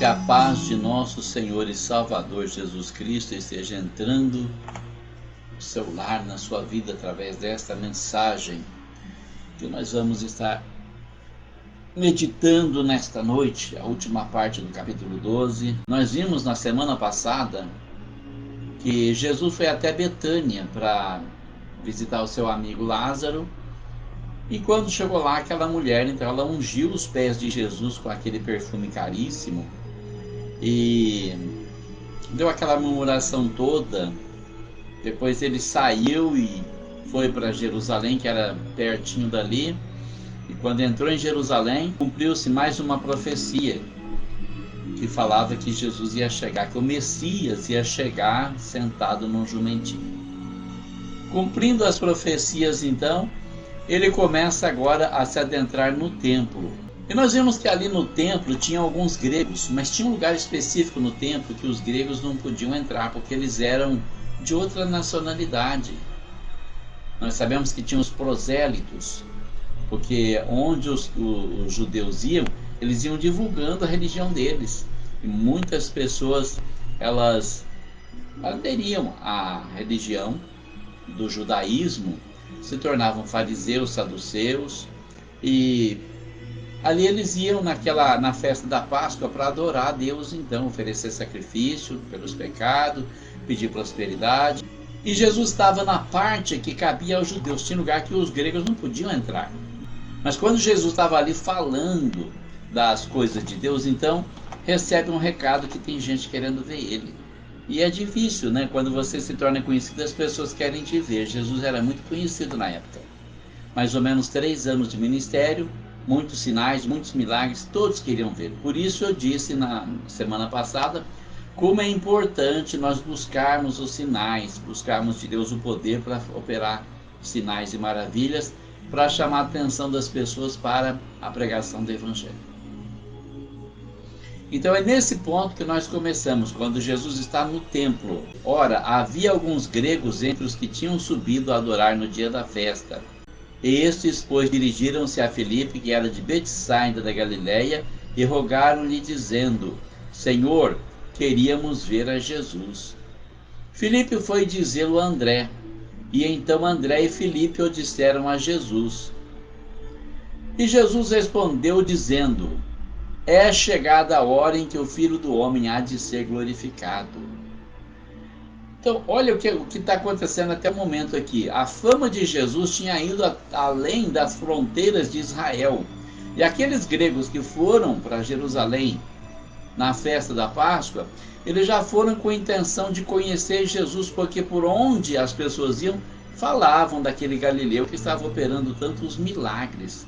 Que a paz de nosso Senhor e Salvador Jesus Cristo esteja entrando no seu lar, na sua vida, através desta mensagem que nós vamos estar meditando nesta noite, a última parte do capítulo 12. Nós vimos na semana passada que Jesus foi até Betânia para visitar o seu amigo Lázaro, e quando chegou lá, aquela mulher, então ela ungiu os pés de Jesus com aquele perfume caríssimo e deu aquela murmuração toda. Depois ele saiu e foi para Jerusalém, que era pertinho dali, e quando entrou em Jerusalém, cumpriu-se mais uma profecia que falava que Jesus ia chegar, que o Messias ia chegar sentado num jumentinho. Cumprindo as profecias, então, ele começa agora a se adentrar no templo. E nós vemos que ali no templo tinha alguns gregos, mas tinha um lugar específico no templo que os gregos não podiam entrar, porque eles eram de outra nacionalidade. Nós sabemos que tinha os prosélitos, porque onde os judeus iam, eles iam divulgando a religião deles. E muitas pessoas, elas aderiam à religião do judaísmo, se tornavam fariseus, saduceus, e ali eles iam na festa da Páscoa para adorar a Deus, então oferecer sacrifício pelos pecados, pedir prosperidade. E Jesus estava na parte que cabia aos judeus, tinha lugar que os gregos não podiam entrar. Mas quando Jesus estava ali falando das coisas de Deus, então recebe um recado que tem gente querendo ver ele. E é difícil, né? Quando você se torna conhecido, as pessoas querem te ver. Jesus era muito conhecido na época. Mais ou menos 3 anos de ministério, muitos sinais, muitos milagres, todos queriam ver. Por isso eu disse na semana passada como é importante nós buscarmos os sinais, buscarmos de Deus o poder para operar sinais e maravilhas, para chamar a atenção das pessoas para a pregação do Evangelho. Então é nesse ponto que nós começamos, quando Jesus está no templo. Ora, havia alguns gregos entre os que tinham subido a adorar no dia da festa. Estes, pois, dirigiram-se a Filipe, que era de Betsaida da Galileia, e rogaram-lhe, dizendo: Senhor, queríamos ver a Jesus. Filipe foi dizê-lo a André, e então André e Filipe o disseram a Jesus. E Jesus respondeu, dizendo: É chegada a hora em que o Filho do Homem há de ser glorificado. Então, olha o que está acontecendo até o momento aqui. A fama de Jesus tinha ido além das fronteiras de Israel. E aqueles gregos que foram para Jerusalém na festa da Páscoa, eles já foram com a intenção de conhecer Jesus, porque por onde as pessoas iam, falavam daquele Galileu que estava operando tantos milagres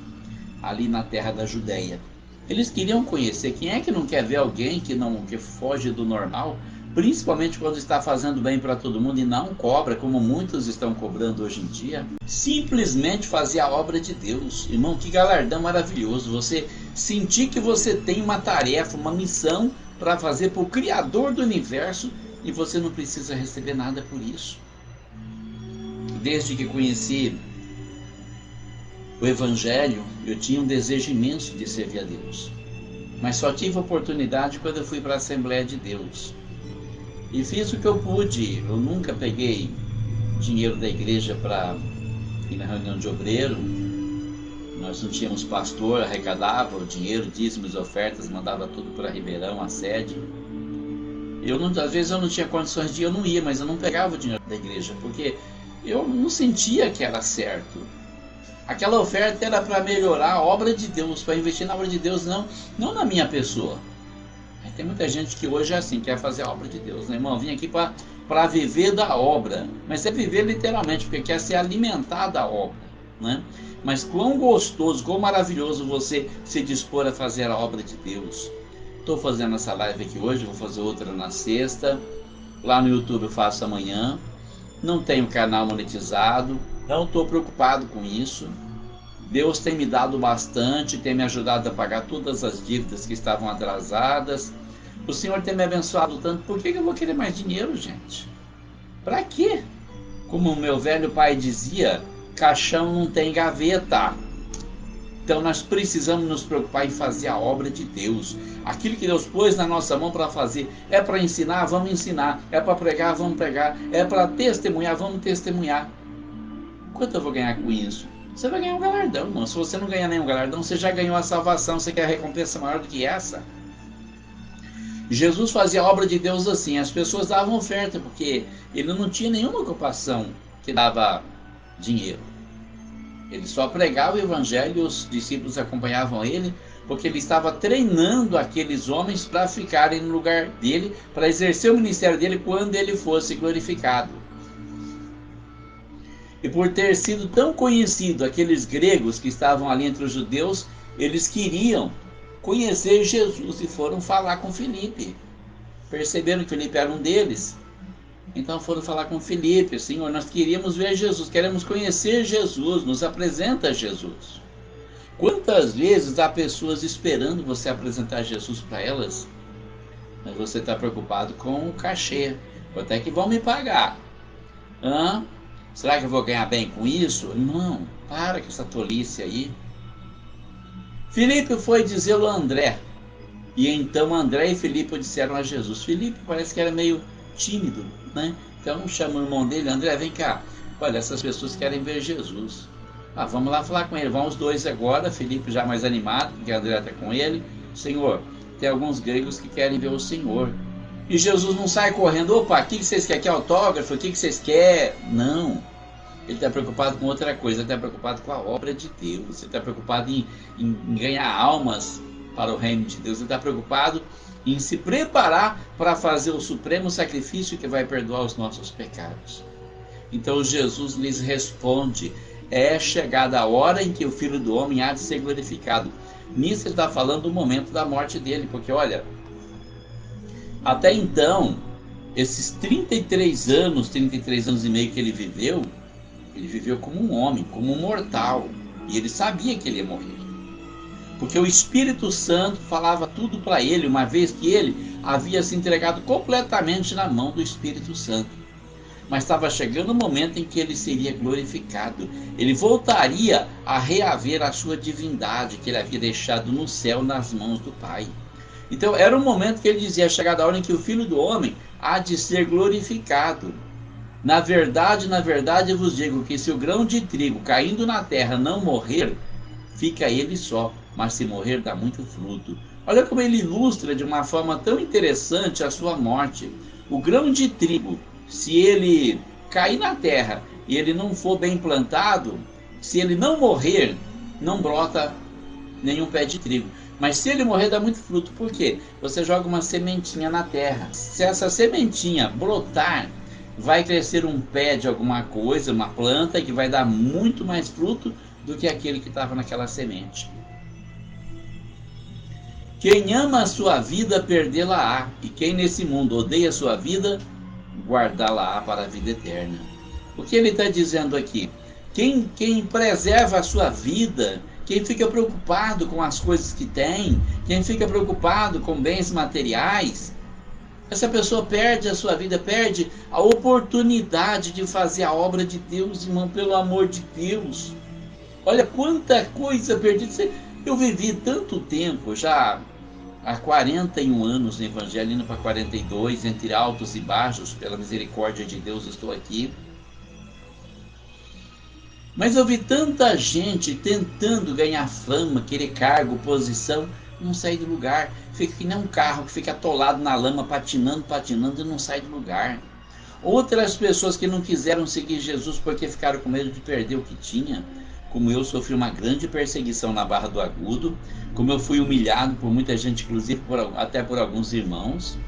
ali na terra da Judéia. Eles queriam conhecer. Quem é que não quer ver alguém que foge do normal, principalmente quando está fazendo bem para todo mundo e não cobra, como muitos estão cobrando hoje em dia? Simplesmente fazer a obra de Deus. Irmão, que galardão maravilhoso. Você sentir que você tem uma tarefa, uma missão para fazer para o Criador do Universo e você não precisa receber nada por isso. Desde que conheci o Evangelho, eu tinha um desejo imenso de servir a Deus, mas só tive oportunidade quando eu fui para a Assembleia de Deus, e fiz o que eu pude. Eu nunca peguei dinheiro da igreja para ir na reunião de obreiro. Nós não tínhamos pastor, arrecadava o dinheiro, dízimos, ofertas, mandava tudo para Ribeirão, a sede. Às vezes eu não tinha condições de ir, eu não ia, mas eu não pegava o dinheiro da igreja, porque eu não sentia que era certo. Aquela oferta era para melhorar a obra de Deus, para investir na obra de Deus, não na minha pessoa. Tem muita gente que hoje é assim, quer fazer a obra de Deus, né, irmão? Vim aqui para viver da obra, mas é viver literalmente, porque quer se alimentar da obra, né? Mas quão gostoso, quão maravilhoso você se dispor a fazer a obra de Deus. Estou fazendo essa live aqui hoje, vou fazer outra na sexta, lá no YouTube eu faço amanhã. Não tenho canal monetizado, não estou preocupado com isso. Deus tem me dado bastante, tem me ajudado a pagar todas as dívidas que estavam atrasadas. O Senhor tem me abençoado tanto, por que eu vou querer mais dinheiro, gente? Para quê? Como o meu velho pai dizia, caixão não tem gaveta. Então nós precisamos nos preocupar em fazer a obra de Deus. Aquilo que Deus pôs na nossa mão para fazer. É para ensinar, vamos ensinar. É para pregar, vamos pregar. É para testemunhar, vamos testemunhar. Quanto eu vou ganhar com isso? Você vai ganhar um galardão, irmão. Se você não ganhar nenhum galardão, você já ganhou a salvação. Você quer a recompensa maior do que essa? Jesus fazia a obra de Deus assim. As pessoas davam oferta, porque ele não tinha nenhuma ocupação que dava dinheiro. Ele só pregava o evangelho e os discípulos acompanhavam ele, porque ele estava treinando aqueles homens para ficarem no lugar dele, para exercer o ministério dele quando ele fosse glorificado. E por ter sido tão conhecido, aqueles gregos que estavam ali entre os judeus, eles queriam conhecer Jesus e foram falar com Filipe. Perceberam que Filipe era um deles. Então foram falar com Filipe: Senhor, nós queríamos ver Jesus, queremos conhecer Jesus, nos apresenta Jesus. Quantas vezes há pessoas esperando você apresentar Jesus para elas, mas você está preocupado com o cachê. Quanto é que vão me pagar? Será que eu vou ganhar bem com isso? Não, para com essa tolice aí. Filipe foi dizê-lo a André, e então André e Filipe disseram a Jesus. Filipe parece que era meio tímido, né? Então chama o irmão dele: André, vem cá, olha, essas pessoas querem ver Jesus. Vamos lá falar com ele. Vão os dois agora. Filipe já mais animado, porque André está com ele. Senhor, tem alguns gregos que querem ver o Senhor. E Jesus não sai correndo: opa, o que vocês querem? Quer autógrafo? O que vocês querem? Não. Ele está preocupado com outra coisa. Ele está preocupado com a obra de Deus. Ele está preocupado em ganhar almas para o reino de Deus. Ele está preocupado em se preparar para fazer o supremo sacrifício que vai perdoar os nossos pecados. Então Jesus lhes responde: é chegada a hora em que o Filho do Homem há de ser glorificado. Nisso ele está falando do momento da morte dele, porque olha, até então, esses 33 anos e meio que ele viveu como um homem, como um mortal, e ele sabia que ele ia morrer. Porque o Espírito Santo falava tudo para ele, uma vez que ele havia se entregado completamente na mão do Espírito Santo. Mas estava chegando o momento em que ele seria glorificado. Ele voltaria a reaver a sua divindade, que ele havia deixado no céu nas mãos do Pai. Então era um momento que ele dizia: chegada a hora em que o Filho do Homem há de ser glorificado. Na verdade, eu vos digo que se o grão de trigo caindo na terra não morrer, fica ele só, mas se morrer dá muito fruto. Olha como ele ilustra de uma forma tão interessante a sua morte. O grão de trigo, se ele cair na terra e ele não for bem plantado, se ele não morrer, não brota nenhum pé de trigo. Mas se ele morrer, dá muito fruto. Por quê? Você joga uma sementinha na terra. Se essa sementinha brotar, vai crescer um pé de alguma coisa, uma planta, que vai dar muito mais fruto do que aquele que estava naquela semente. Quem ama a sua vida, perdê-la-á. E quem nesse mundo odeia a sua vida, guardá-la-á para a vida eterna. O que ele está dizendo aqui? Quem preserva a sua vida, quem fica preocupado com as coisas que tem, quem fica preocupado com bens materiais, essa pessoa perde a sua vida, perde a oportunidade de fazer a obra de Deus, irmão, pelo amor de Deus. Olha quanta coisa perdida. Eu vivi tanto tempo, já há 41 anos no Evangelho, indo para 42, entre altos e baixos, pela misericórdia de Deus estou aqui. Mas eu vi tanta gente tentando ganhar fama, querer cargo, posição, não sai do lugar. Fica que nem um carro que fica atolado na lama, patinando e não sai do lugar. Outras pessoas que não quiseram seguir Jesus porque ficaram com medo de perder o que tinha. Como eu sofri uma grande perseguição na Barra do Agudo, como eu fui humilhado por muita gente, inclusive até por alguns irmãos,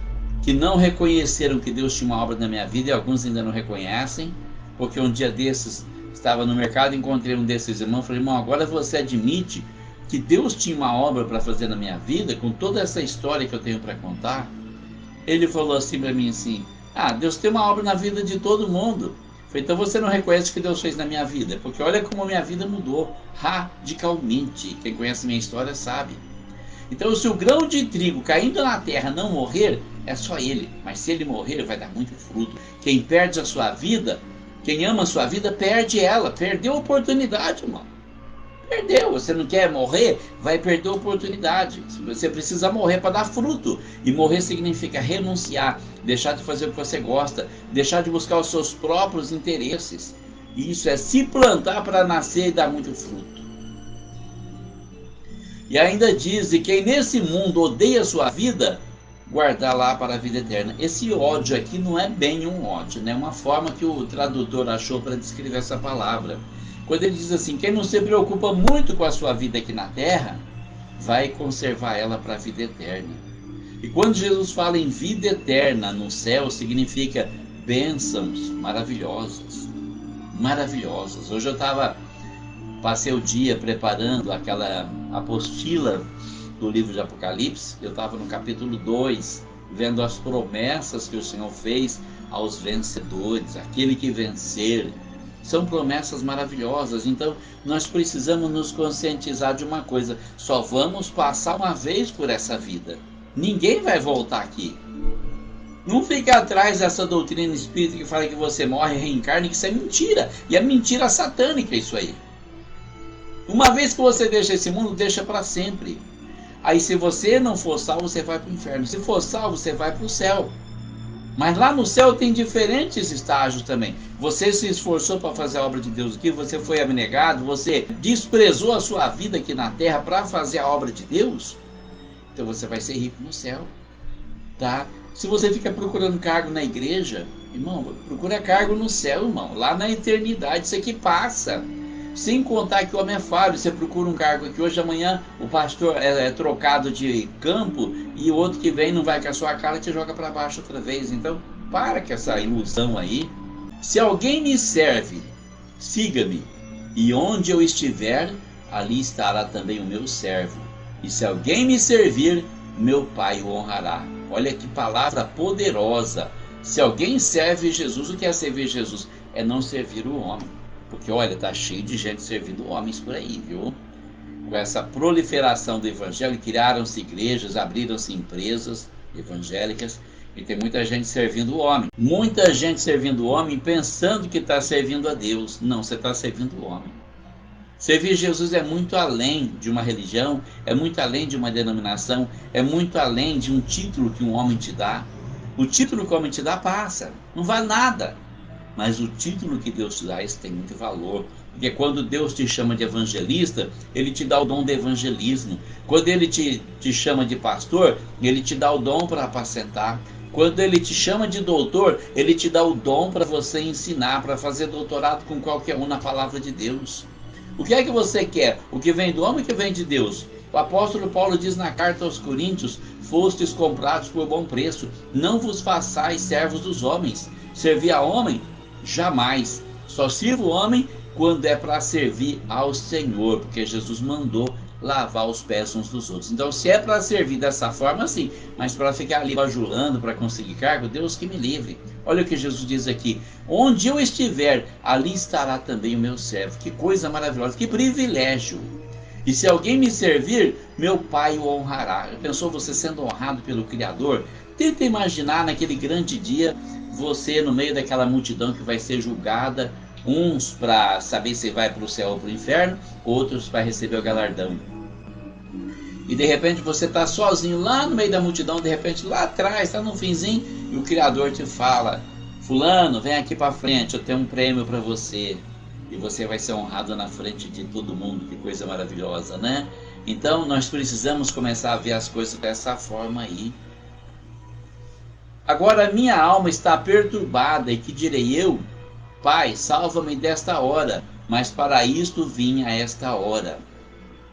que não reconheceram que Deus tinha uma obra na minha vida, e alguns ainda não reconhecem, porque um dia desses, estava no mercado, encontrei um desses irmãos, falei: irmão, agora você admite que Deus tinha uma obra para fazer na minha vida, com toda essa história que eu tenho para contar? Ele falou assim para mim assim: Deus tem uma obra na vida de todo mundo. Eu falei: então você não reconhece o que Deus fez na minha vida? Porque olha como a minha vida mudou radicalmente. Quem conhece minha história sabe. Então, se o grão de trigo caindo na terra não morrer, é só ele. Mas se ele morrer, vai dar muito fruto. Quem perde a sua vida, quem ama a sua vida, perde ela. Perdeu a oportunidade, irmão. Perdeu. Você não quer morrer? Vai perder a oportunidade. Você precisa morrer para dar fruto. E morrer significa renunciar, deixar de fazer o que você gosta, deixar de buscar os seus próprios interesses. Isso é se plantar para nascer e dar muito fruto. E ainda diz: e quem nesse mundo odeia a sua vida, guardar lá para a vida eterna. Esse ódio aqui não é bem um ódio, né? É uma forma que o tradutor achou para descrever essa palavra. Quando ele diz assim: quem não se preocupa muito com a sua vida aqui na terra, vai conservar ela para a vida eterna. E quando Jesus fala em vida eterna no céu, significa bênçãos maravilhosas. Maravilhosas. Hoje passei o dia preparando aquela apostila do livro de Apocalipse. Eu estava no capítulo 2, vendo as promessas que o Senhor fez aos vencedores, aquele que vencer. São promessas maravilhosas. Então nós precisamos nos conscientizar de uma coisa: só vamos passar uma vez por essa vida, ninguém vai voltar aqui. Não fica atrás dessa doutrina espírita que fala que você morre e reencarna, que isso é mentira, e é mentira satânica isso aí. Uma vez que você deixa esse mundo, deixa para sempre. Aí se você não for salvo, você vai para o inferno. Se for salvo, você vai para o céu. Mas lá no céu tem diferentes estágios também. Você se esforçou para fazer a obra de Deus aqui, você foi abnegado, você desprezou a sua vida aqui na terra para fazer a obra de Deus, então você vai ser rico no céu, tá? Se você fica procurando cargo na igreja, irmão, procura cargo no céu, irmão. Lá na eternidade, isso aqui passa. Sem contar que o homem é falho. Você procura um cargo aqui hoje, amanhã o pastor é trocado de campo e o outro que vem não vai com a sua cara e te joga para baixo outra vez. Então, para com essa ilusão aí. Se alguém me serve, siga-me, e onde eu estiver, ali estará também o meu servo. E se alguém me servir, meu Pai o honrará. Olha que palavra poderosa. Se alguém serve Jesus, o que é servir Jesus? É não servir o homem. Porque olha, está cheio de gente servindo homens por aí, viu? Com essa proliferação do evangelho, criaram-se igrejas, abriram-se empresas evangélicas e tem muita gente servindo o homem. Muita gente servindo o homem pensando que está servindo a Deus. Não, você está servindo o homem. Servir Jesus é muito além de uma religião, é muito além de uma denominação, é muito além de um título que um homem te dá. O título que o homem te dá passa, não vale nada. Mas o título que Deus te dá, isso tem muito valor. Porque quando Deus te chama de evangelista, Ele te dá o dom do evangelismo. Quando Ele te chama de pastor, Ele te dá o dom para apacentar. Quando Ele te chama de doutor, Ele te dá o dom para você ensinar, para fazer doutorado com qualquer um na palavra de Deus. O que é que você quer? O que vem do homem ou o que vem de Deus? O apóstolo Paulo diz na carta aos Coríntios: fostes comprados por bom preço, não vos façais servos dos homens. Servir a homem? Jamais. Só sirva o homem quando é para servir ao Senhor, porque Jesus mandou lavar os pés uns dos outros. Então, se é para servir dessa forma, sim, mas para ficar ali bajulando, para conseguir cargo, Deus que me livre. Olha o que Jesus diz aqui: onde eu estiver, ali estará também o meu servo. Que coisa maravilhosa, que privilégio. E se alguém me servir, meu Pai o honrará. Pensou você sendo honrado pelo Criador? Tenta imaginar naquele grande dia, você no meio daquela multidão que vai ser julgada, uns para saber se vai para o céu ou para o inferno, outros para receber o galardão. E de repente você está sozinho lá no meio da multidão, de repente lá atrás, está no finzinho, e o Criador te fala: fulano, vem aqui para frente, eu tenho um prêmio para você. E você vai ser honrado na frente de todo mundo. Que coisa maravilhosa, né? Então nós precisamos começar a ver as coisas dessa forma aí. Agora minha alma está perturbada, e que direi eu? Pai, salva-me desta hora, mas para isto vim a esta hora.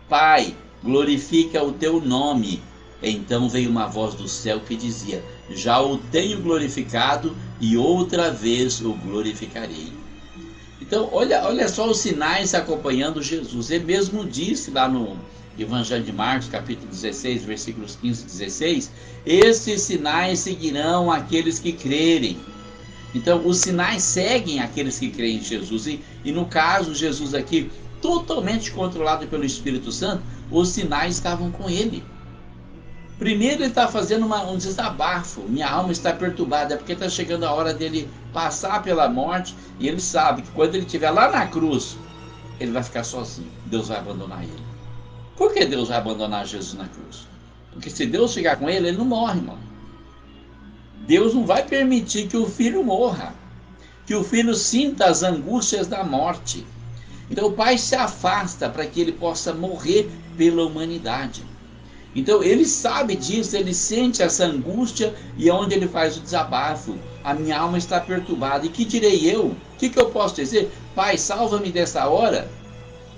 Pai, glorifica o teu nome. Então veio uma voz do céu que dizia: já o tenho glorificado, e outra vez o glorificarei. Então olha só os sinais acompanhando Jesus. Ele mesmo disse lá no Evangelho de Marcos, capítulo 16, versículos 15 e 16, esses sinais seguirão aqueles que crerem. Então os sinais seguem aqueles que creem em Jesus. E no caso, Jesus aqui, totalmente controlado pelo Espírito Santo, os sinais estavam com ele. Primeiro ele está fazendo um desabafo: minha alma está perturbada, é porque está chegando a hora dele passar pela morte, e ele sabe que quando ele estiver lá na cruz, ele vai ficar sozinho. Deus vai abandonar ele. Por que Deus vai abandonar Jesus na cruz? Porque se Deus ficar com ele, ele não morre, irmão. Deus não vai permitir que o filho morra, que o filho sinta as angústias da morte. Então o pai se afasta para que ele possa morrer pela humanidade. Então ele sabe disso, ele sente essa angústia e é onde ele faz o desabafo. A minha alma está perturbada. E que direi eu? O que eu posso dizer? Pai, salva-me dessa hora.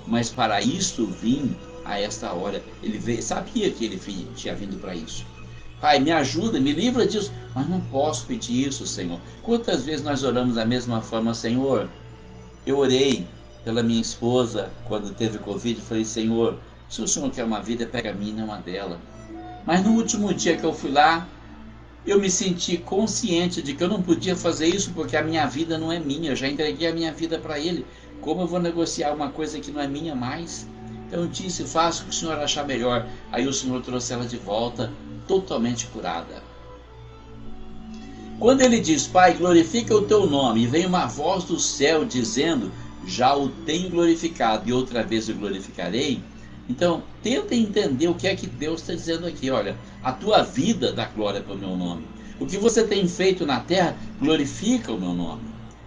Mas para isso vim a esta hora. Ele sabia que ele tinha vindo para isso. Pai, me ajuda, me livra disso. Mas não posso pedir isso, Senhor. Quantas vezes nós oramos da mesma forma, Senhor? Eu orei pela minha esposa quando teve Covid. Falei, Senhor, se o Senhor quer uma vida, pega a minha e não a dela. Mas no último dia que eu fui lá, eu me senti consciente de que eu não podia fazer isso porque a minha vida não é minha. Eu já entreguei a minha vida para Ele. Como eu vou negociar uma coisa que não é minha mais? Então eu disse, faça o que o Senhor achar melhor. Aí o Senhor trouxe ela de volta, totalmente curada. Quando ele diz, Pai, glorifica o teu nome, e vem uma voz do céu dizendo, já o tenho glorificado e outra vez o glorificarei. Então, tenta entender o que é que Deus está dizendo aqui. Olha, a tua vida dá glória para o meu nome. O que você tem feito na terra glorifica o meu nome.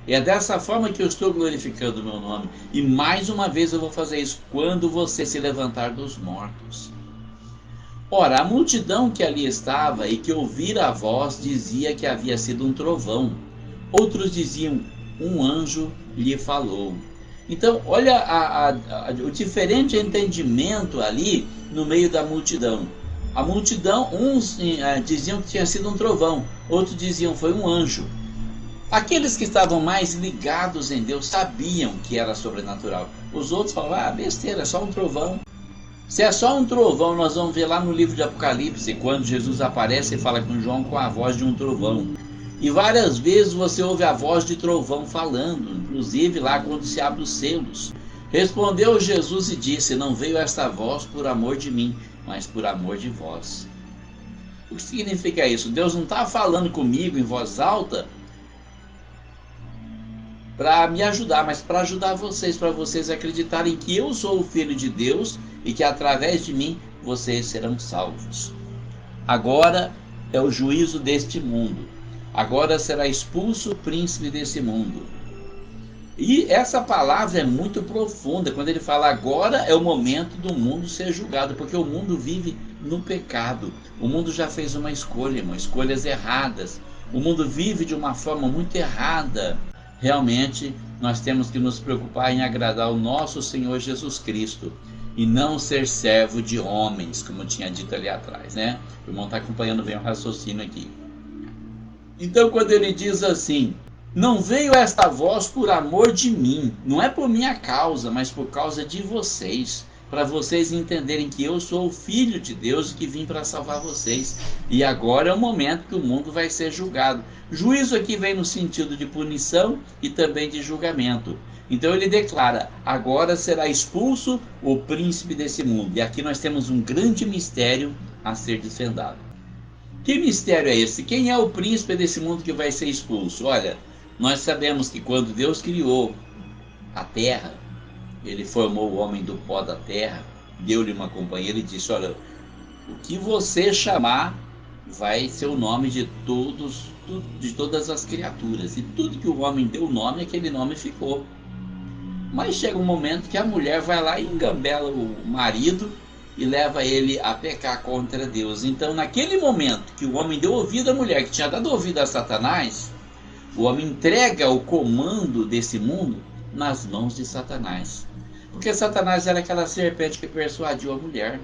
É dessa forma que eu estou glorificando o meu nome. E mais uma vez eu vou fazer isso quando você se levantar dos mortos. Ora, a multidão que ali estava e que ouvira a voz dizia que havia sido um trovão. Outros diziam, um anjo lhe falou. Então, olha o diferente entendimento ali no meio da multidão. A multidão, uns diziam que tinha sido um trovão, outros diziam que foi um anjo. Aqueles que estavam mais ligados em Deus sabiam que era sobrenatural. Os outros falavam, besteira, é só um trovão. Se é só um trovão, nós vamos ver lá no livro de Apocalipse, quando Jesus aparece e fala com João com a voz de um trovão. E várias vezes você ouve a voz de trovão falando, inclusive lá quando se abre os selos. Respondeu Jesus e disse, não veio esta voz por amor de mim, mas por amor de vós. O que significa isso? Deus não está falando comigo em voz alta para me ajudar, mas para ajudar vocês, para vocês acreditarem que eu sou o Filho de Deus e que através de mim vocês serão salvos. Agora é o juízo deste mundo. Agora será expulso o príncipe desse mundo. E essa palavra é muito profunda. Quando ele fala agora é o momento do mundo ser julgado. Porque o mundo vive no pecado. O mundo já fez uma escolha, irmão, escolhas erradas. O mundo vive de uma forma muito errada. Realmente nós temos que nos preocupar em agradar o nosso Senhor Jesus Cristo. E não ser servo de homens, como tinha dito ali atrás, né? O irmão está acompanhando bem o raciocínio aqui. Então quando ele diz assim, não veio esta voz por amor de mim, não é por minha causa, mas por causa de vocês, para vocês entenderem que eu sou o Filho de Deus e que vim para salvar vocês. E agora é o momento que o mundo vai ser julgado. Juízo aqui vem no sentido de punição e também de julgamento. Então ele declara, agora será expulso o príncipe desse mundo. E aqui nós temos um grande mistério a ser desvendado. Que mistério é esse? Quem é o príncipe desse mundo que vai ser expulso? Olha, nós sabemos que quando Deus criou a terra, ele formou o homem do pó da terra, deu-lhe uma companheira e disse, olha, o que você chamar vai ser o nome de todas as criaturas. E tudo que o homem deu nome, aquele nome ficou. Mas chega um momento que a mulher vai lá e engambela o marido e leva ele a pecar contra Deus. Então, naquele momento que o homem deu ouvido à mulher, que tinha dado ouvido a Satanás, o homem entrega o comando desse mundo nas mãos de Satanás. Porque Satanás era aquela serpente que persuadiu a mulher.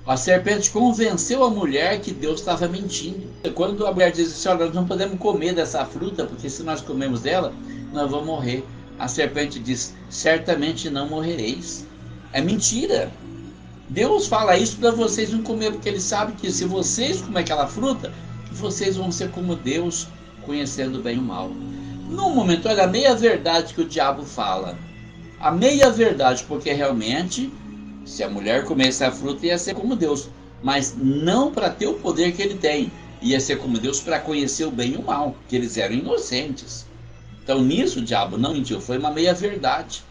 A serpente convenceu a mulher que Deus estava mentindo. Quando a mulher diz assim, olha, nós não podemos comer dessa fruta, porque se nós comermos dela, nós vamos morrer. A serpente diz, certamente não morrereis. É mentira. Deus fala isso para vocês não comer, porque Ele sabe que se vocês comer aquela fruta, vocês vão ser como Deus, conhecendo bem o mal. No momento, olha a meia verdade que o diabo fala. A meia verdade, porque realmente, se a mulher comesse a fruta, ia ser como Deus. Mas não para ter o poder que ele tem. Ia ser como Deus para conhecer o bem e o mal, que eles eram inocentes. Então nisso o diabo não mentiu, foi uma meia verdade.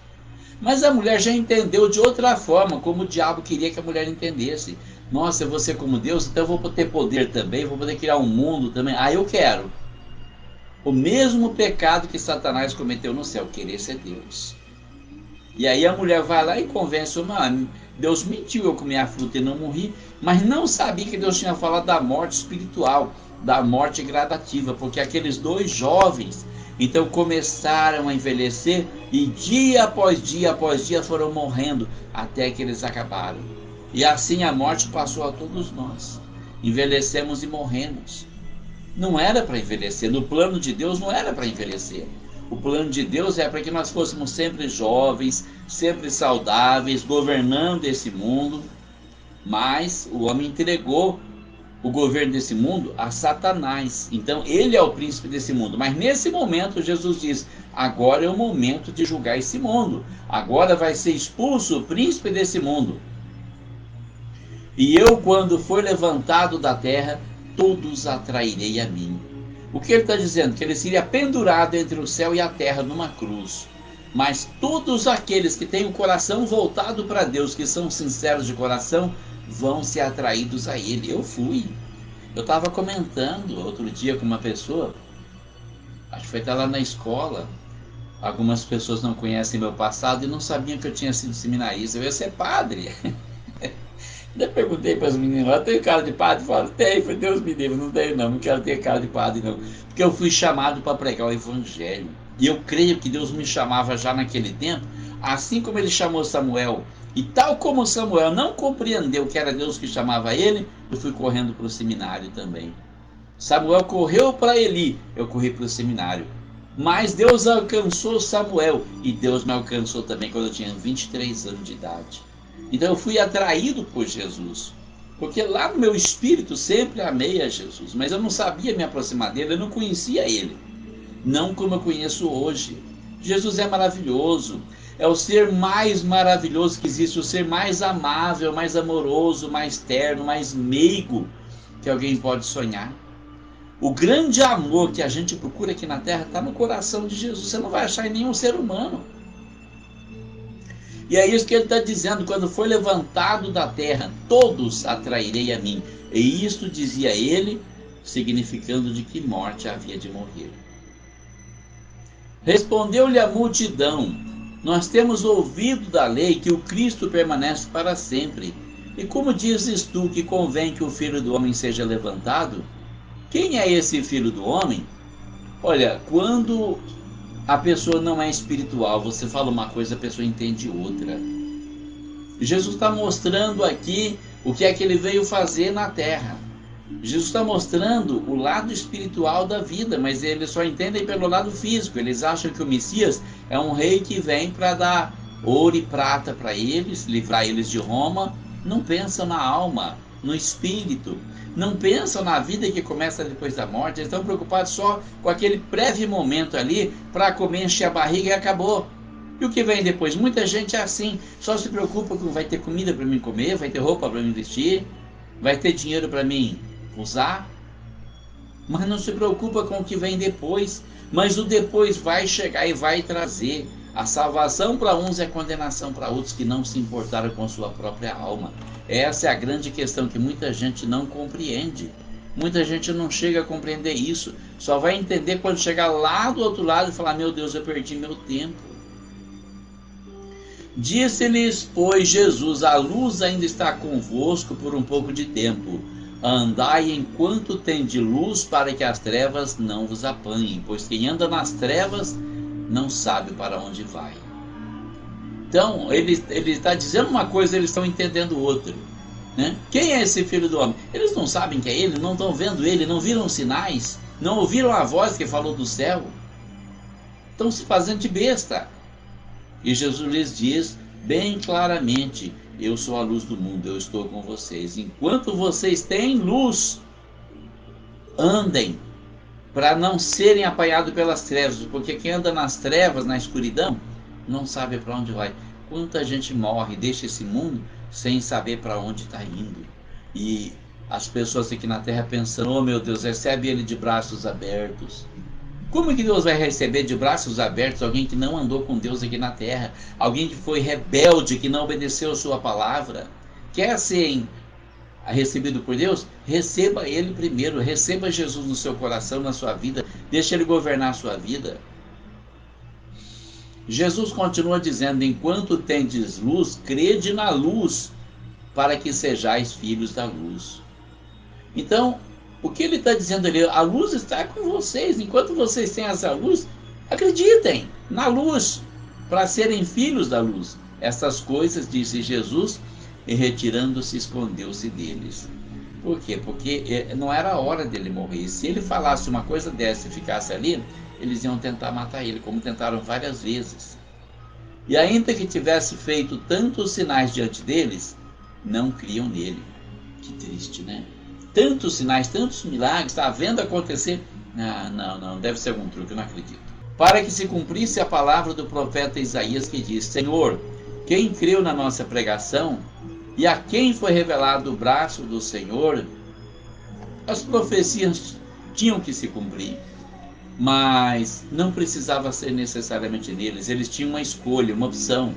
Mas a mulher já entendeu de outra forma, como o diabo queria que a mulher entendesse. Nossa, eu vou ser como Deus, então eu vou ter poder também, vou poder criar um mundo também. Ah, eu quero. O mesmo pecado que Satanás cometeu no céu, querer ser Deus. E aí a mulher vai lá e convence o homem: Deus mentiu, eu comi a fruta e não morri, mas não sabia que Deus tinha falado da morte espiritual, da morte gradativa, porque aqueles dois jovens então começaram a envelhecer e dia após dia foram morrendo até que eles acabaram. E assim a morte passou a todos nós. Envelhecemos e morremos. Não era para envelhecer, no plano de Deus não era para envelhecer. O plano de Deus é para que nós fôssemos sempre jovens, sempre saudáveis, governando esse mundo. Mas o homem entregou o governo desse mundo a Satanás. Então ele é o príncipe desse mundo. Mas nesse momento Jesus diz: agora é o momento de julgar esse mundo. Agora vai ser expulso o príncipe desse mundo. E eu, quando for levantado da terra, todos atrairei a mim. O que ele está dizendo? Que ele seria pendurado entre o céu e a terra numa cruz. Mas todos aqueles que têm o coração voltado para Deus, que são sinceros de coração, vão ser atraídos a ele. Eu fui. Eu estava comentando outro dia com uma pessoa, acho que foi até lá na escola. Algumas pessoas não conhecem meu passado e não sabiam que eu tinha sido seminarista. Eu ia ser padre. Ainda perguntei para as meninas: eu tenho cara de padre? Falaram: tem. Foi Deus me livre, não tenho não quero ter cara de padre não. Porque eu fui chamado para pregar o evangelho. E eu creio que Deus me chamava já naquele tempo, assim como ele chamou Samuel. E tal como Samuel não compreendeu que era Deus que chamava ele, eu fui correndo para o seminário também. Samuel correu para Eli, eu corri para o seminário. Mas Deus alcançou Samuel, e Deus me alcançou também quando eu tinha 23 anos de idade. Então eu fui atraído por Jesus, porque lá no meu espírito sempre amei a Jesus, mas eu não sabia me aproximar dele, eu não conhecia ele, não como eu conheço hoje. Jesus é maravilhoso, é o ser mais maravilhoso que existe, o ser mais amável, mais amoroso, mais terno, mais meigo que alguém pode sonhar. O grande amor que a gente procura aqui na terra está no coração de Jesus, você não vai achar em nenhum ser humano. E é isso que ele está dizendo: quando for levantado da terra, todos atrairei a mim. E isto dizia ele, significando de que morte havia de morrer. Respondeu-lhe a multidão: nós temos ouvido da lei que o Cristo permanece para sempre. E como dizes tu que convém que o Filho do Homem seja levantado? Quem é esse Filho do Homem? Olha, quando a pessoa não é espiritual, você fala uma coisa, a pessoa entende outra. Jesus está mostrando aqui o que é que ele veio fazer na terra. Jesus está mostrando o lado espiritual da vida, mas eles só entendem pelo lado físico. Eles acham que o Messias é um rei que vem para dar ouro e prata para eles, livrar eles de Roma. Não pensam na alma, no espírito. Não pensam na vida que começa depois da morte. Eles estão preocupados só com aquele breve momento ali para comer, encher a barriga e acabou. E o que vem depois? Muita gente é assim, só se preocupa com vai ter comida para mim comer, vai ter roupa para mim vestir, vai ter dinheiro para mim usar, mas não se preocupa com o que vem depois. Mas o depois vai chegar e vai trazer a salvação para uns e a condenação para outros que não se importaram com sua própria alma. Essa é a grande questão que muita gente não compreende. Muita gente não chega a compreender isso. Só vai entender quando chegar lá do outro lado e falar: meu Deus, eu perdi meu tempo. Disse-lhes, pois, Jesus: a luz ainda está convosco por um pouco de tempo. Andai enquanto tendes luz, para que as trevas não vos apanhem, pois quem anda nas trevas não sabe para onde vai. Então, ele está dizendo uma coisa, eles estão entendendo outra, né? Quem é esse Filho do Homem? Eles não sabem que é ele, não estão vendo ele, não viram sinais, não ouviram a voz que falou do céu. Estão se fazendo de besta. E Jesus lhes diz bem claramente: eu sou a luz do mundo, eu estou com vocês. Enquanto vocês têm luz, andem, para não serem apanhados pelas trevas, porque quem anda nas trevas, na escuridão, não sabe para onde vai. Quanta gente morre, deixa esse mundo sem saber para onde está indo. E as pessoas aqui na terra pensando: oh meu Deus, recebe ele de braços abertos. Como que Deus vai receber de braços abertos alguém que não andou com Deus aqui na terra? Alguém que foi rebelde, que não obedeceu a sua palavra? Quer ser recebido por Deus? Receba Ele primeiro. Receba Jesus no seu coração, na sua vida. Deixa Ele governar a sua vida. Jesus continua dizendo: enquanto tendes luz, crede na luz, para que sejais filhos da luz. Então, o que ele está dizendo ali? A luz está com vocês. Enquanto vocês têm essa luz, acreditem na luz, para serem filhos da luz. Essas coisas disse Jesus, e retirando-se, escondeu-se deles. Por quê? Porque não era a hora dele morrer. Se ele falasse uma coisa dessa e ficasse ali, eles iam tentar matar ele, como tentaram várias vezes. E ainda que tivesse feito tantos sinais diante deles, não criam nele. Que triste, né? Tantos sinais, tantos milagres, está vendo acontecer? Não, deve ser algum truque, eu não acredito. Para que se cumprisse a palavra do profeta Isaías, que diz: Senhor, quem creu na nossa pregação, e a quem foi revelado o braço do Senhor? As profecias tinham que se cumprir, mas não precisava ser necessariamente neles. Eles tinham uma escolha, uma opção.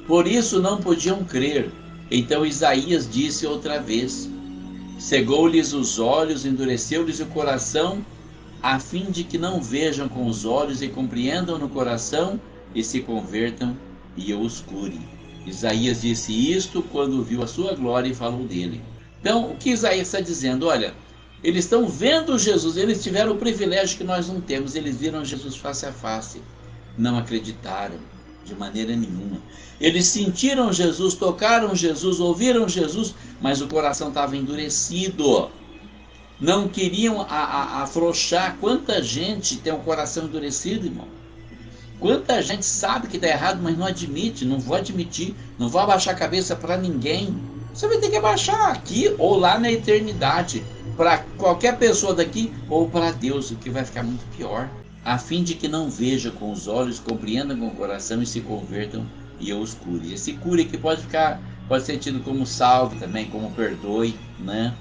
Por isso não podiam crer. Então Isaías disse outra vez: cegou-lhes os olhos, endureceu-lhes o coração, a fim de que não vejam com os olhos e compreendam no coração e se convertam e eu os cure. Isaías disse isto quando viu a sua glória e falou dele. Então, o que Isaías está dizendo? Olha, eles estão vendo Jesus, eles tiveram o privilégio que nós não temos, eles viram Jesus face a face, não acreditaram de maneira nenhuma. Eles sentiram Jesus, tocaram Jesus, ouviram Jesus, mas o coração estava endurecido. Não queriam afrouxar. Quanta gente tem o coração endurecido, irmão? Quanta gente sabe que está errado, mas não admite. Não vou admitir, não vou abaixar a cabeça para ninguém. Você vai ter que abaixar aqui ou lá na eternidade, para qualquer pessoa daqui ou para Deus, o que vai ficar muito pior. A fim de que não vejam com os olhos, compreendam com o coração e se convertam e eu os cure. Esse cure que pode ser tido como salve também, como perdoe, né?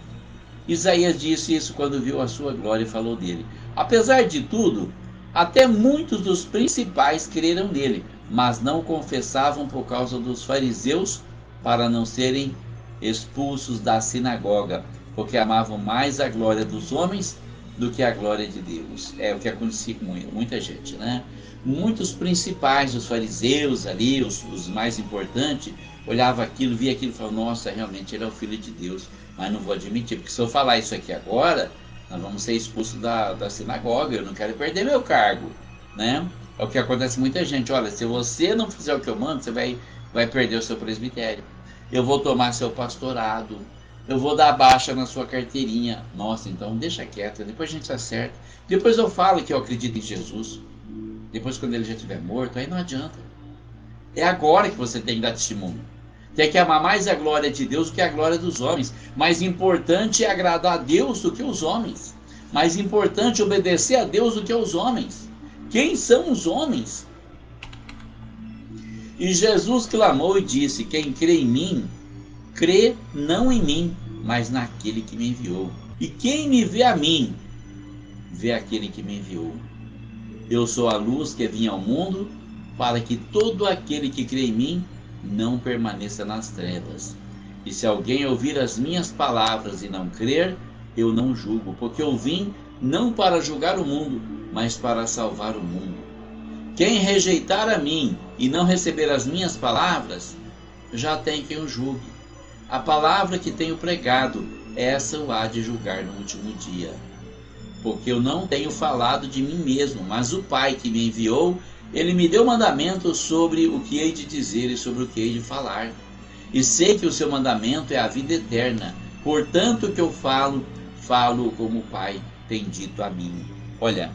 Isaías disse isso quando viu a sua glória e falou dele. Apesar de tudo, até muitos dos principais creram nele, mas não confessavam por causa dos fariseus, para não serem expulsos da sinagoga, porque amavam mais a glória dos homens do que a glória de Deus. É o que acontecia com muita gente, né? Muitos principais, os fariseus ali, os mais importantes, olhavam aquilo, via aquilo e falavam: nossa, realmente ele é o Filho de Deus. Mas não vou admitir, porque se eu falar isso aqui agora, nós vamos ser expulsos da sinagoga, eu não quero perder meu cargo, né? É o que acontece com muita gente. Olha, se você não fizer o que eu mando, você vai perder o seu presbitério. Eu vou tomar seu pastorado. Eu vou dar baixa na sua carteirinha. Nossa, então deixa quieto, depois a gente acerta. Depois eu falo que eu acredito em Jesus. Depois, quando ele já estiver morto, aí não adianta. É agora que você tem que dar testemunho. Tem que amar mais a glória de Deus do que a glória dos homens. Mais importante é agradar a Deus do que os homens. Mais importante é obedecer a Deus do que os homens. Quem são os homens? E Jesus clamou e disse: quem crê em mim, crê não em mim, mas naquele que me enviou. E quem me vê a mim, vê aquele que me enviou. Eu sou a luz que vim ao mundo, para que todo aquele que crê em mim não permaneça nas trevas. E se alguém ouvir as minhas palavras e não crer, eu não julgo, porque eu vim não para julgar o mundo, mas para salvar o mundo. Quem rejeitar a mim e não receber as minhas palavras, já tem quem o julgue. A palavra que tenho pregado, essa eu há de julgar no último dia. Porque eu não tenho falado de mim mesmo, mas o Pai que me enviou, ele me deu mandamento sobre o que hei de dizer e sobre o que hei de falar. E sei que o seu mandamento é a vida eterna. Portanto, o que eu falo como o Pai tem dito a mim. Olha,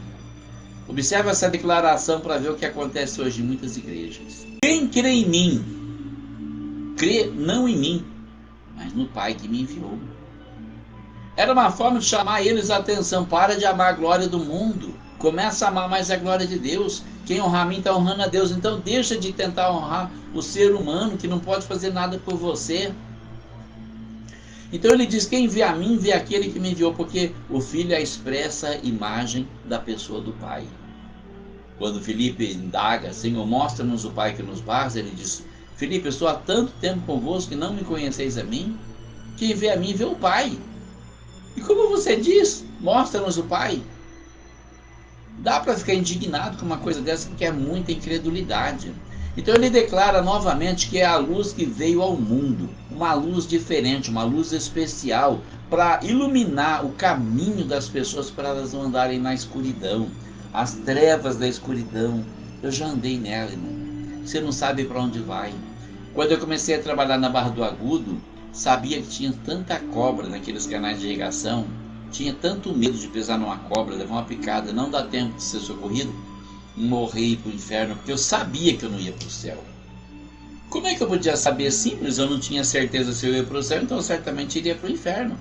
observa essa declaração para ver o que acontece hoje em muitas igrejas. Quem crê em mim, crê não em mim, mas no Pai que me enviou. Era uma forma de chamar eles a atenção. Para de amar a glória do mundo. Começa a amar mais a glória de Deus. Quem honrar a mim está honrando a Deus. Então deixa de tentar honrar o ser humano que não pode fazer nada por você. Então ele diz: quem vê a mim, vê aquele que me enviou, porque o Filho é a expressa imagem da pessoa do Pai. Quando Filipe indaga: Senhor, mostra-nos o Pai que nos basta, ele diz: Filipe, eu estou há tanto tempo convosco que não me conheceis a mim? Quem vê a mim, vê o Pai. E como você diz, mostra-nos o Pai? Dá para ficar indignado com uma coisa dessa, porque é muita incredulidade. Então ele declara novamente que é a luz que veio ao mundo, uma luz diferente, uma luz especial, para iluminar o caminho das pessoas, para elas não andarem na escuridão, as trevas da escuridão. Eu já andei nela, irmão. Você não sabe para onde vai. Quando eu comecei a trabalhar na Barra do Agudo, sabia que tinha tanta cobra naqueles canais de irrigação, tinha tanto medo de pisar numa cobra, levar uma picada, não dá tempo de ser socorrido, morrer e ir para o inferno, porque eu sabia que eu não ia para o céu. Como é que eu podia saber? Simples, eu não tinha certeza se eu ia para o céu, então eu certamente iria para o inferno.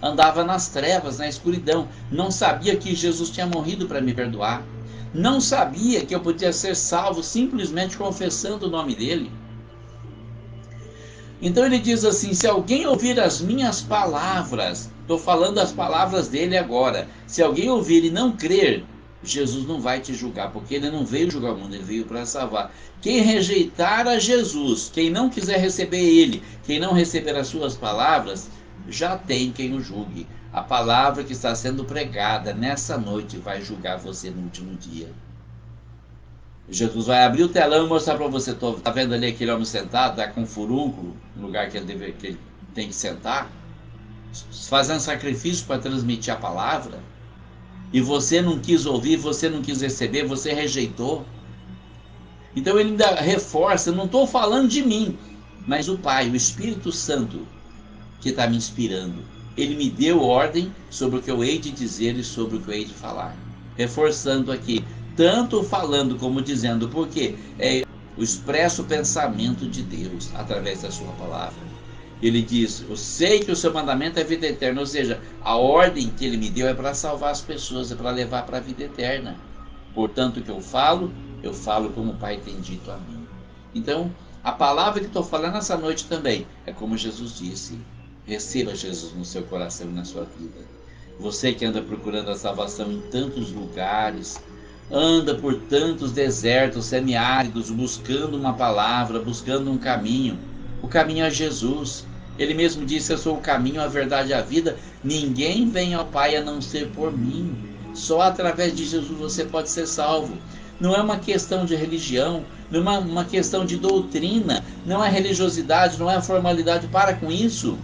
Andava nas trevas, na escuridão, não sabia que Jesus tinha morrido para me perdoar, não sabia que eu podia ser salvo simplesmente confessando o nome dele. Então ele diz assim: se alguém ouvir as minhas palavras, estou falando as palavras dele agora, se alguém ouvir e não crer, Jesus não vai te julgar, porque ele não veio julgar o mundo, ele veio para salvar. Quem rejeitar a Jesus, quem não quiser receber ele, quem não receber as suas palavras, já tem quem o julgue. A palavra que está sendo pregada nessa noite vai julgar você no último dia. Jesus vai abrir o telão e mostrar para você: está vendo ali aquele homem sentado, está com um furúnculo, no lugar que ele tem que sentar, fazendo sacrifício para transmitir a palavra, e você não quis ouvir, você não quis receber, você rejeitou. Então ele ainda reforça: não estou falando de mim, mas o Pai, o Espírito Santo, que está me inspirando. Ele me deu ordem sobre o que eu hei de dizer e sobre o que eu hei de falar. Reforçando aqui, tanto falando como dizendo, porque é o expresso pensamento de Deus através da sua palavra. Ele diz: eu sei que o seu mandamento é vida eterna, ou seja, a ordem que ele me deu é para salvar as pessoas, é para levar para a vida eterna. Portanto, o que eu falo como o Pai tem dito a mim. Então, a palavra que estou falando essa noite também é como Jesus disse: receba Jesus no seu coração e na sua vida. Você que anda procurando a salvação em tantos lugares, anda por tantos desertos semiáridos, buscando uma palavra, buscando um caminho. O caminho é Jesus. Ele mesmo disse: eu sou o caminho, a verdade e a vida. Ninguém vem ao Pai a não ser por mim. Só através de Jesus você pode ser salvo. Não é uma questão de religião, não é uma questão de doutrina, não é religiosidade, não é formalidade. Para com isso.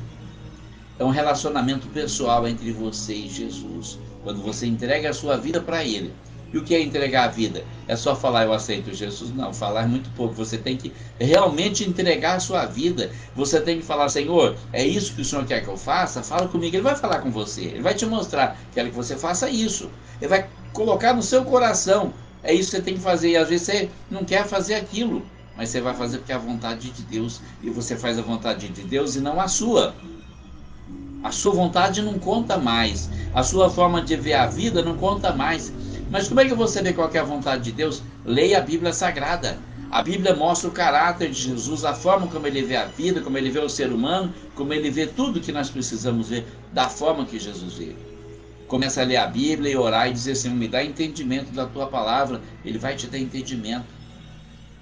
É um relacionamento pessoal entre você e Jesus. Quando você entrega a sua vida para Ele. E o que é entregar a vida? É só falar: eu aceito Jesus? Não, falar é muito pouco. Você tem que realmente entregar a sua vida. Você tem que falar: Senhor, é isso que o Senhor quer que eu faça? Fala comigo. Ele vai falar com você. Ele vai te mostrar: quero que você faça isso. Ele vai colocar no seu coração: é isso que você tem que fazer. E às vezes você não quer fazer aquilo, mas você vai fazer porque é a vontade de Deus. E você faz a vontade de Deus e não a sua. A sua vontade não conta mais. A sua forma de ver a vida não conta mais. Mas como é que você vê qual é a vontade de Deus? Leia a Bíblia Sagrada. A Bíblia mostra o caráter de Jesus, a forma como ele vê a vida, como ele vê o ser humano, como ele vê tudo que nós precisamos ver, da forma que Jesus vê. Começa a ler a Bíblia e orar e dizer: Senhor, me dá entendimento da tua palavra. Ele vai te dar entendimento.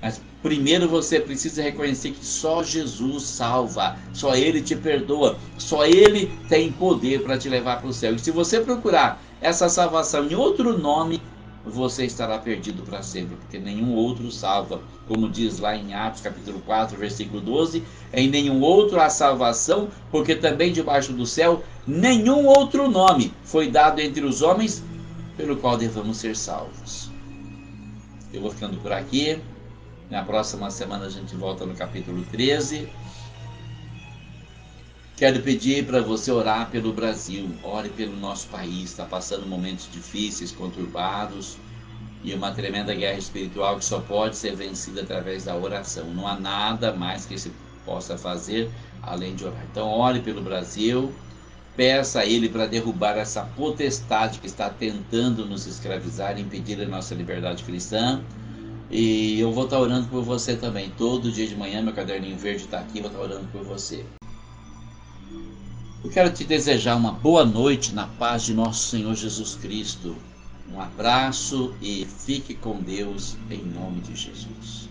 Mas primeiro você precisa reconhecer que só Jesus salva, só Ele te perdoa, só Ele tem poder para te levar para o céu. E se você procurar essa salvação em outro nome, você estará perdido para sempre, porque nenhum outro salva. Como diz lá em Atos capítulo 4, versículo 12, em nenhum outro há salvação, porque também debaixo do céu nenhum outro nome foi dado entre os homens pelo qual devamos ser salvos. Eu vou ficando por aqui. Na próxima semana a gente volta no capítulo 13. Quero pedir para você orar pelo Brasil. Ore pelo nosso país. Está passando momentos difíceis, conturbados, e uma tremenda guerra espiritual que só pode ser vencida através da oração. Não há nada mais que se possa fazer além de orar. Então ore pelo Brasil. Peça a Ele para derrubar essa potestade que está tentando nos escravizar e impedir a nossa liberdade cristã. E eu vou estar orando por você também. Todo dia de manhã meu caderninho verde está aqui, vou estar orando por você. Eu quero te desejar uma boa noite na paz de nosso Senhor Jesus Cristo. Um abraço e fique com Deus em nome de Jesus.